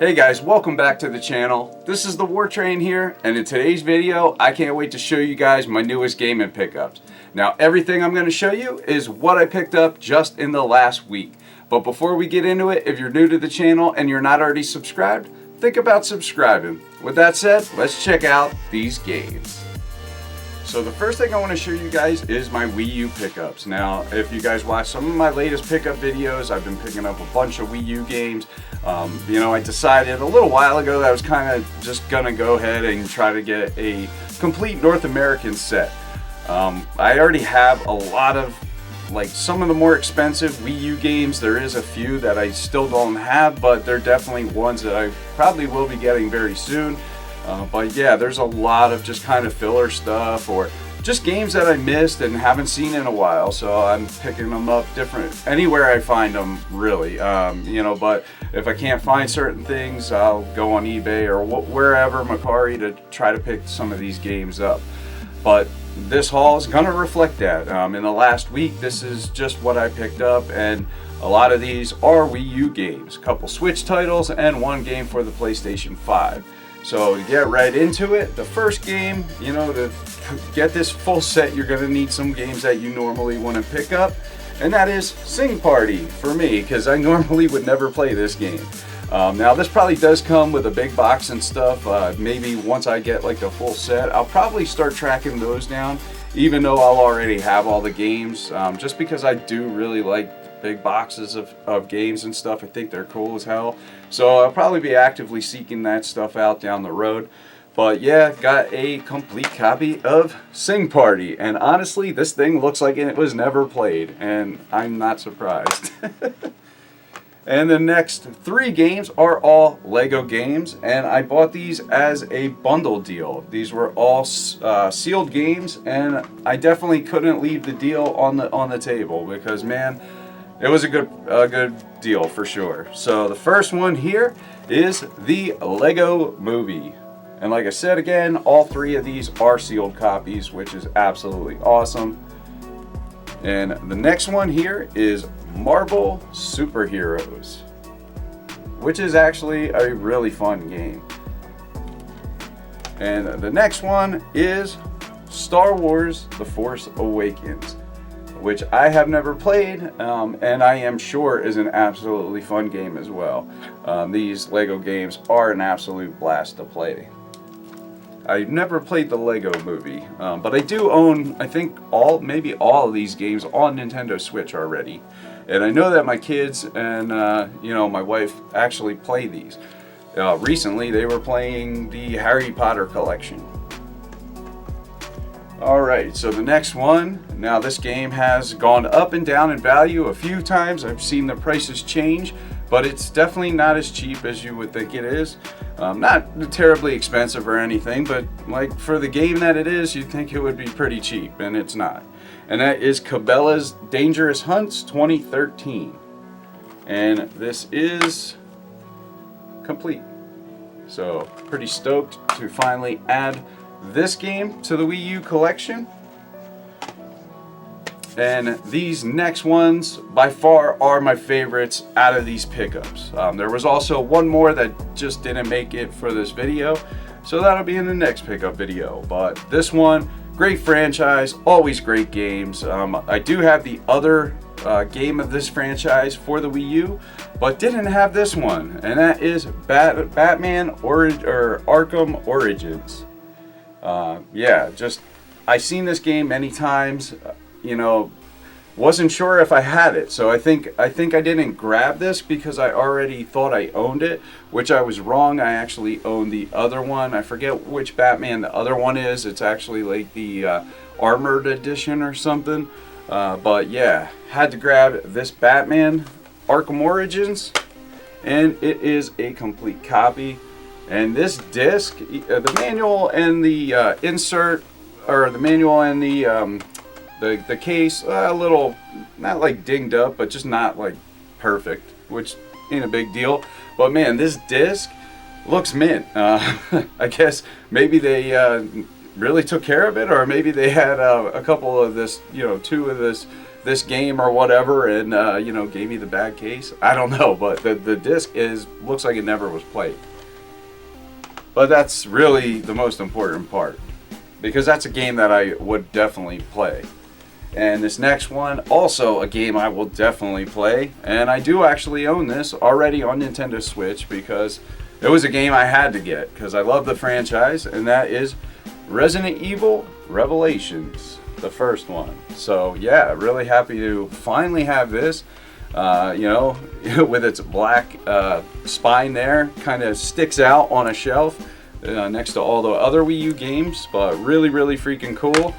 Hey guys, welcome back to the channel. This is the War Train here, and in today's video I can't wait to show you guys my newest gaming pickups. Now everything I'm going to show you is what I picked up just in the last week. But before we get into it, if you're new to the channel and you're not already subscribed, think about subscribing. With that said, let's check out these games. So the first thing I want to show you guys is my Wii U pickups. Now, if you guys watch some of my latest pickup videos, I've been picking up a bunch of Wii U games. I decided a little while ago that I was kind of just going to go ahead and try to get a complete North American set. I already have a lot of, some of the more expensive Wii U games. There is a few that I still don't have, but they're definitely ones that I probably will be getting very soon. But yeah, there's a lot of just kind of filler stuff or just games that I missed and haven't seen in a while, so I'm picking them up anywhere I find them, really. But if I can't find certain things, I'll go on eBay or wherever, Macari, to try to pick some of these games up. But this haul is going to reflect that. In the last week, this is just what I picked up, and a lot of these are Wii U games. A couple Switch titles and one game for the PlayStation 5. So to get right into it, the first game, to get this full set, you're going to need some games that you normally want to pick up. And that is Sing Party for me, because I normally would never play this game. Now this probably does come with a big box and stuff. Maybe once I get the full set, I'll probably start tracking those down, even though I'll already have all the games, just because I do really like big boxes of games and stuff. I think they're cool as hell. So I'll probably be actively seeking that stuff out down the road. But yeah, got a complete copy of Sing Party. And honestly, this thing looks like it was never played. And I'm not surprised. And the next three games are all Lego games. And I bought these as a bundle deal. These were all sealed games. And I definitely couldn't leave the deal on the table. Because, man, it was a good deal for sure. So the first one here is the Lego Movie. And like I said again, all three of these are sealed copies, which is absolutely awesome. And the next one here is Marvel Superheroes, which is actually a really fun game. And the next one is Star Wars The Force Awakens, which I have never played, and I am sure is an absolutely fun game as well. These Lego games are an absolute blast to play. I never played the Lego Movie, but I do own, I think, maybe all of these games on Nintendo Switch already. And I know that my kids and my wife actually play these. Recently, they were playing the Harry Potter collection. Alright, so the next one, now this game has gone up and down in value a few times. I've seen the prices change, but it's definitely not as cheap as you would think it is. Not terribly expensive or anything, but for the game that it is, you'd think it would be pretty cheap, and it's not. And that is Cabela's Dangerous Hunts 2013. And this is complete. So, pretty stoked to finally add this game to the Wii U collection. And these next ones by far are my favorites out of these pickups. There was also one more that just didn't make it for this video, so that'll be in the next pickup video. But this one, great franchise, always great games. I do have the other game of this franchise for the Wii U, but didn't have this one, and that is Batman Arkham Origins. I've seen this game many times. Wasn't sure if I had it, so I think I didn't grab this because I already thought I owned it, which I was wrong. I actually own the other one. I forget which Batman the other one is. It's actually like the Armored Edition or something. But yeah, had to grab this Batman Arkham Origins, and it is a complete copy. And this disc, the manual and the insert, or the manual and the case, a little, not dinged up, but just not perfect, which ain't a big deal. But man, this disc looks mint. I guess maybe they really took care of it, or maybe they had a couple of this, two of this this game or whatever, and you know, gave me the bad case. I don't know, but the disc looks like it never was played. But that's really the most important part, because that's a game that I would definitely play. And this next one, also a game I will definitely play, and I do actually own this already on Nintendo Switch because it was a game I had to get because I love the franchise, and that is Resident Evil Revelations, the first one. So yeah, really happy to finally have this. You know, with its black spine there, kind of sticks out on a shelf next to all the other Wii U games, but really freaking cool.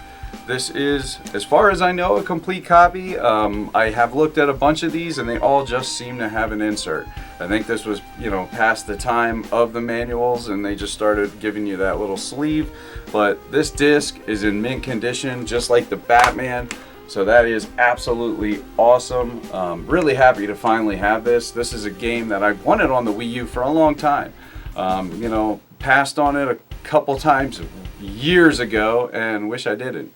This is, as far as I know, a complete copy. I have looked at a bunch of these and they all just seem to have an insert. I think this was, you know, past the time of the manuals and they just started giving you that little sleeve. But this disc is in mint condition, just like the Batman. So that is absolutely awesome. Really happy to finally have this. This is a game that I've wanted on the Wii U for a long time. You know, passed on it a couple times years ago and wish I didn't.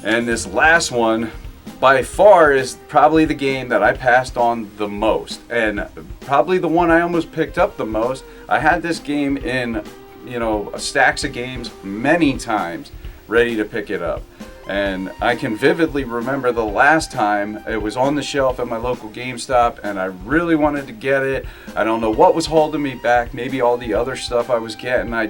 And this last one by far is probably the game that I passed on the most, and probably the one I almost picked up the most. I had this game in, you know, stacks of games many times, ready to pick it up. And I can vividly remember the last time it was on the shelf at my local GameStop and I really wanted to get it. I don't know what was holding me back. Maybe all the other stuff I was getting. I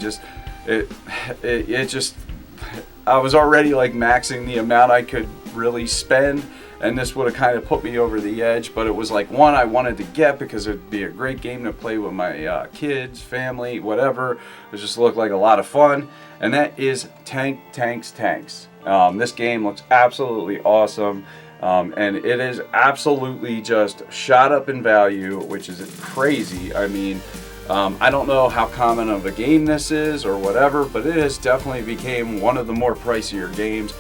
was already like maxing the amount I could really spend, and this would have kind of put me over the edge. But it was like one I wanted to get because it'd be a great game to play with my kids, family, whatever. It just looked like a lot of fun. And that is Tanks. This game looks absolutely awesome, and it is absolutely just shot up in value, which is crazy. I mean, I don't know how common of a game this is or whatever, but it has definitely became one of the more pricier games.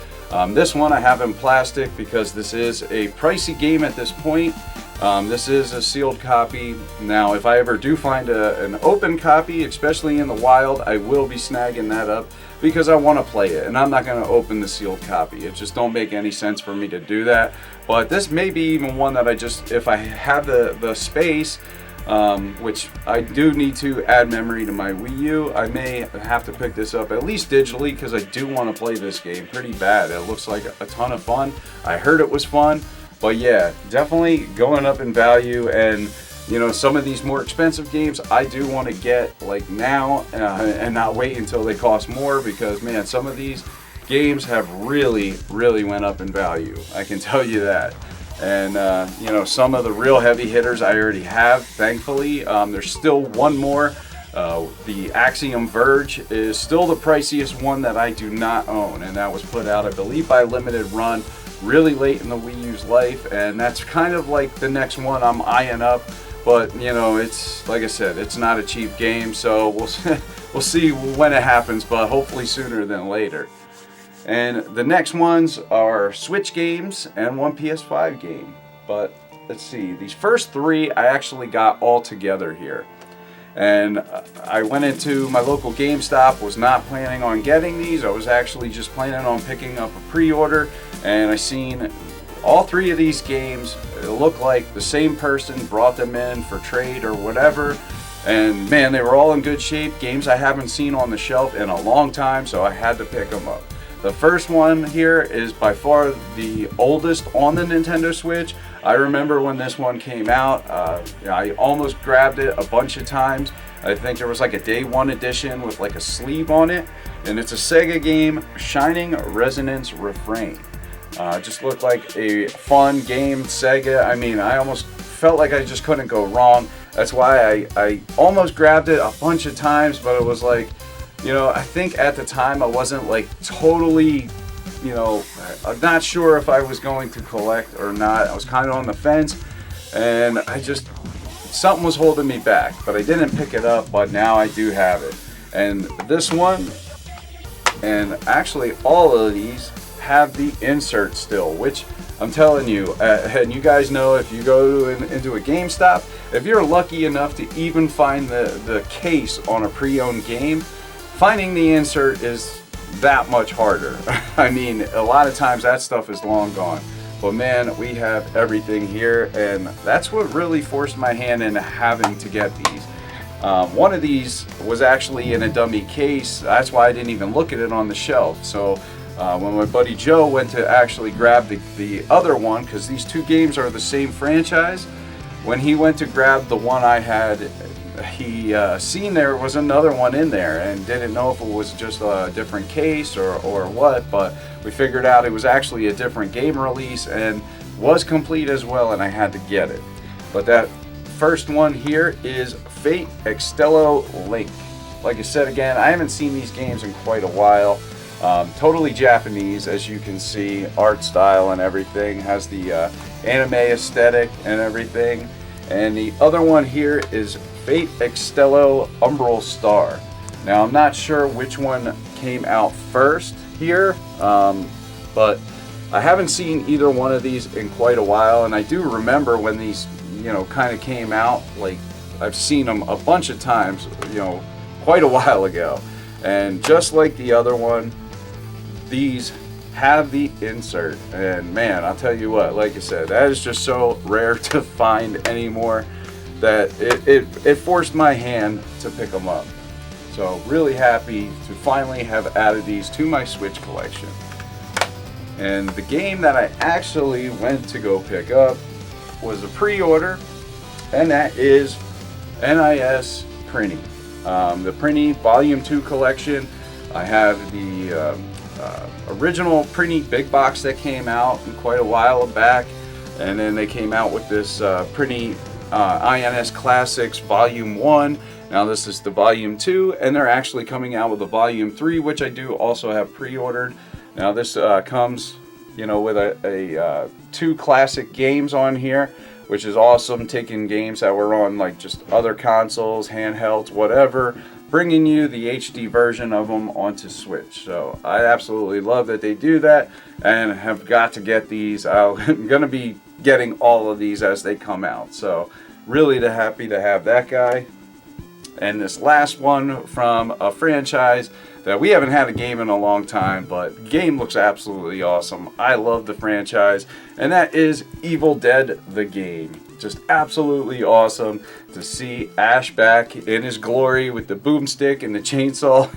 This one I have in plastic because this is a pricey game at this point. This is a sealed copy. Now, if I ever do find an open copy, especially in the wild, I will be snagging that up because I want to play it, and I'm not going to open the sealed copy. It just don't make any sense for me to do that. But this may be even one that I just, if I have the space, which I do need to add memory to my Wii U, I may have to pick this up at least digitally because I do want to play this game pretty bad. It looks like a ton of fun. I heard it was fun. But yeah, definitely going up in value, and you know, some of these more expensive games I do want to get like now and not wait until they cost more, because man, some of these games have really went up in value. I can tell you that. And you know, some of the real heavy hitters I already have, thankfully. There's still one more. The Axiom Verge is still the priciest one that I do not own, and that was put out, I believe, by Limited Run really late in the Wii U's life, and that's kind of like the next one I'm eyeing up. But you know, it's like I said, it's not a cheap game, so we'll see when it happens, but hopefully sooner than later. And the next ones are Switch games and one PS5 game. But let's see, these first three I actually got all together here. And I went into my local GameStop, was not planning on getting these. I was actually just planning on picking up a pre-order, and I seen all three of these games. It looked like the same person brought them in for trade or whatever. And man, they were all in good shape. Games I haven't seen on the shelf in a long time, so I had to pick them up. The first one here is by far the oldest on the Nintendo Switch. I remember when this one came out, I almost grabbed it a bunch of times. I think there was like a day one edition with like a sleeve on it. And it's a Sega game, Shining Resonance Refrain. Just looked like a fun game, Sega. I mean, I almost felt like I just couldn't go wrong. That's why I almost grabbed it a bunch of times, but it was like, you know, I think at the time I wasn't like totally, you know, I'm not sure if I was going to collect or not. I was kind of on the fence, and something was holding me back, but I didn't pick it up, but now I do have it. And this one, and actually all of these, have the insert still, which I'm telling you, and you guys know, if you go into a GameStop, if you're lucky enough to even find the case on a pre-owned game, finding the insert is that much harder. I mean, a lot of times that stuff is long gone. But man, we have everything here, and that's what really forced my hand into having to get these. One of these was actually in a dummy case. That's why I didn't even look at it on the shelf. So when my buddy Joe went to actually grab the other one, because these two games are the same franchise, when he went to grab the one I had, he seen there was another one in there and didn't know if it was just a different case or what, but we figured out it was actually a different game release and was complete as well, and I had to get it. But that first one here is Fate Extelo Link. Like I said again, I haven't seen these games in quite a while. Totally Japanese, as you can see, art style and everything, has the anime aesthetic and everything. And the other one here is Fate Extelo Umbral Star. Now I'm not sure which one came out first here, but I haven't seen either one of these in quite a while, and I do remember when these, you know, kind of came out. Like, I've seen them a bunch of times, you know, quite a while ago. And just like the other one, these have the insert, and man, I'll tell you what, like I said, that is just so rare to find anymore that it forced my hand to pick them up. So really happy to finally have added these to my Switch collection. And the game that I actually went to go pick up was a pre-order, and that is NIS Prinny. The Prinny Volume 2 collection. I have the original Prinny big box that came out quite a while back, and then they came out with this Prinny INS Classics Volume 1. Now this is the Volume 2, and they're actually coming out with a Volume 3, which I do also have pre-ordered. Now this comes, you know, with a 2 classic games on here, which is awesome, taking games that were on like just other consoles, handhelds, whatever, bringing you the HD version of them onto Switch. So I absolutely love that they do that, and have got to get these. I'm going to be getting all of these as they come out. So really happy to have that guy. And this last one from a franchise that we haven't had a game in a long time, but the game looks absolutely awesome. I love the franchise, and that is Evil Dead the game. Just absolutely awesome to see Ash back in his glory with the boomstick and the chainsaw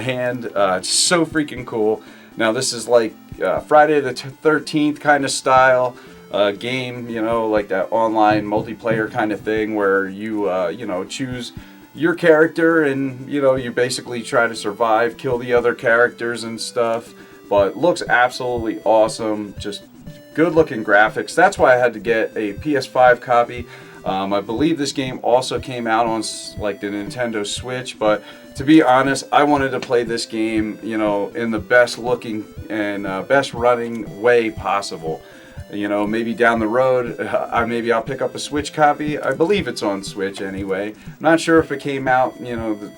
hand. It's so freaking cool. Now this is like Friday the 13th kind of style game, you know, like that online multiplayer kind of thing where you you know, choose your character and, you know, you basically try to survive, kill the other characters and stuff. But looks absolutely awesome. Just good looking graphics. That's why I had to get a PS5 copy. I believe this game also came out on like the Nintendo Switch, but to be honest, I wanted to play this game, you know, in the best looking and best running way possible. You know, maybe down the road, maybe I'll pick up a Switch copy. I believe it's on Switch anyway. Not sure if it came out, you know, the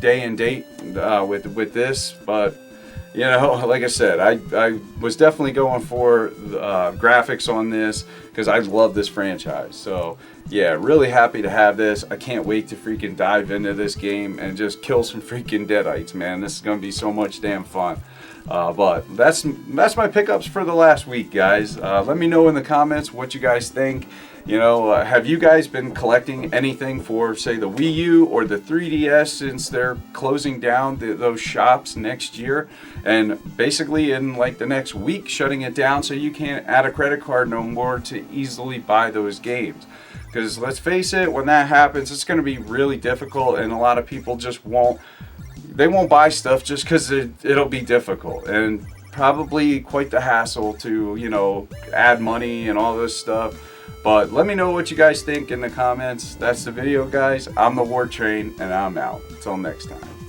day and date with this, but you know, like I said, I was definitely going for graphics on this because I love this franchise. So yeah, really happy to have this. I can't wait to freaking dive into this game and just kill some freaking deadites, man. This is gonna be so much damn fun. But that's my pickups for the last week, guys. Let me know in the comments what you guys think. You know, have you guys been collecting anything for, say, the Wii U or the 3DS since they're closing down those shops next year, and basically in like the next week shutting it down so you can't add a credit card no more to easily buy those games? Because let's face it, when that happens, it's going to be really difficult, and a lot of people just won't buy stuff just because it'll be difficult and probably quite the hassle to, you know, add money and all this stuff. But let me know what you guys think in the comments. That's the video, guys. I'm the War Train, and I'm out. Until next time.